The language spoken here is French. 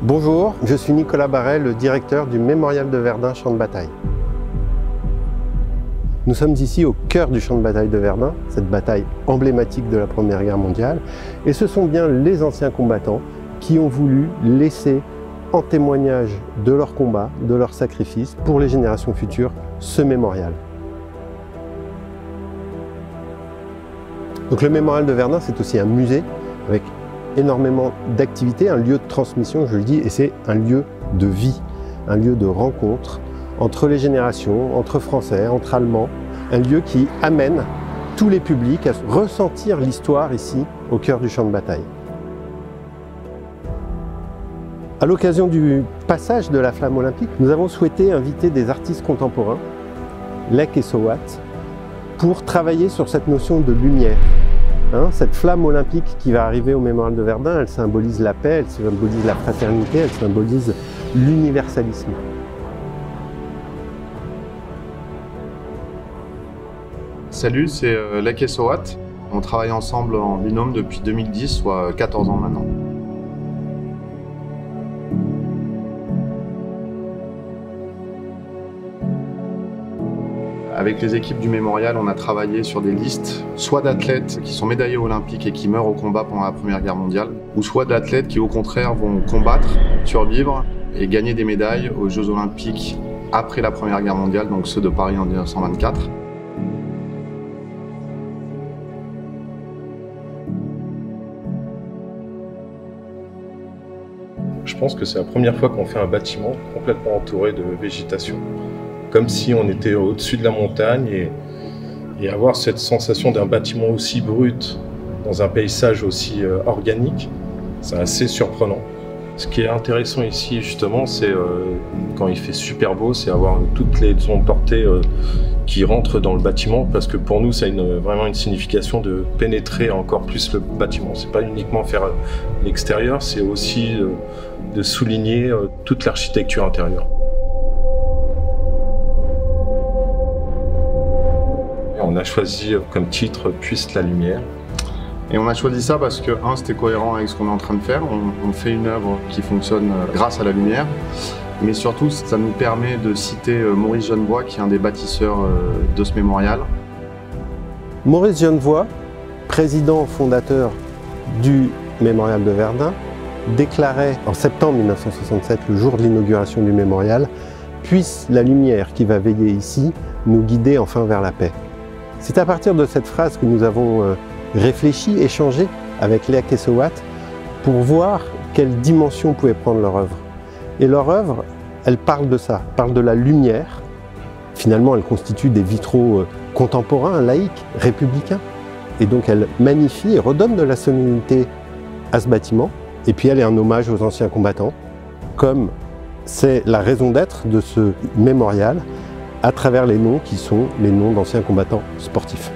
Bonjour, je suis Nicolas Barret, le directeur du Mémorial de Verdun Champ de Bataille. Nous sommes ici au cœur du champ de bataille de Verdun, cette bataille emblématique de la Première Guerre mondiale, et ce sont bien les anciens combattants qui ont voulu laisser en témoignage de leur combat, de leur sacrifice, pour les générations futures, ce mémorial. Donc le Mémorial de Verdun, c'est aussi un musée avec énormément d'activités, un lieu de transmission, je le dis, et c'est un lieu de vie, un lieu de rencontre entre les générations, entre Français, entre Allemands, un lieu qui amène tous les publics à ressentir l'histoire ici, au cœur du champ de bataille. À l'occasion du passage de la flamme olympique, nous avons souhaité inviter des artistes contemporains, Lech et Sowat, pour travailler sur cette notion de lumière. Cette flamme olympique qui va arriver au Mémorial de Verdun, elle symbolise la paix, elle symbolise la fraternité, elle symbolise l'universalisme. Salut, c'est Lech et Sowat. On travaille ensemble en binôme depuis 2010, soit 14 ans maintenant. Avec les équipes du Mémorial, on a travaillé sur des listes, soit d'athlètes qui sont médaillés olympiques et qui meurent au combat pendant la Première Guerre mondiale, ou soit d'athlètes qui au contraire vont combattre, survivre et gagner des médailles aux Jeux olympiques après la Première Guerre mondiale, donc ceux de Paris en 1924. Je pense que c'est la première fois qu'on fait un bâtiment complètement entouré de végétation. Comme si on était au-dessus de la montagne et avoir cette sensation d'un bâtiment aussi brut dans un paysage aussi organique, c'est assez surprenant. Ce qui est intéressant ici justement, c'est quand il fait super beau, c'est avoir toutes les ondes portées qui rentrent dans le bâtiment, parce que pour nous, ça a vraiment une signification de pénétrer encore plus le bâtiment. C'est pas uniquement faire l'extérieur, c'est aussi de souligner toute l'architecture intérieure. On a choisi comme titre « Puisse la lumière ». Et on a choisi ça parce que, c'était cohérent avec ce qu'on est en train de faire. On fait une œuvre qui fonctionne grâce à la lumière. Mais surtout, ça nous permet de citer Maurice Genevoix, qui est un des bâtisseurs de ce mémorial. Maurice Genevoix, président fondateur du Mémorial de Verdun, déclarait en septembre 1967, le jour de l'inauguration du mémorial, « Puisse la lumière qui va veiller ici nous guider enfin vers la paix ». C'est à partir de cette phrase que nous avons réfléchi, échangé avec Lech et Sowat pour voir quelle dimension pouvait prendre leur œuvre. Et leur œuvre, elle parle de ça, parle de la lumière. Finalement, elle constitue des vitraux contemporains, laïques, républicains. Et donc elle magnifie et redonne de la solennité à ce bâtiment. Et puis elle est un hommage aux anciens combattants, comme c'est la raison d'être de ce mémorial, à travers les noms qui sont les noms d'anciens combattants sportifs.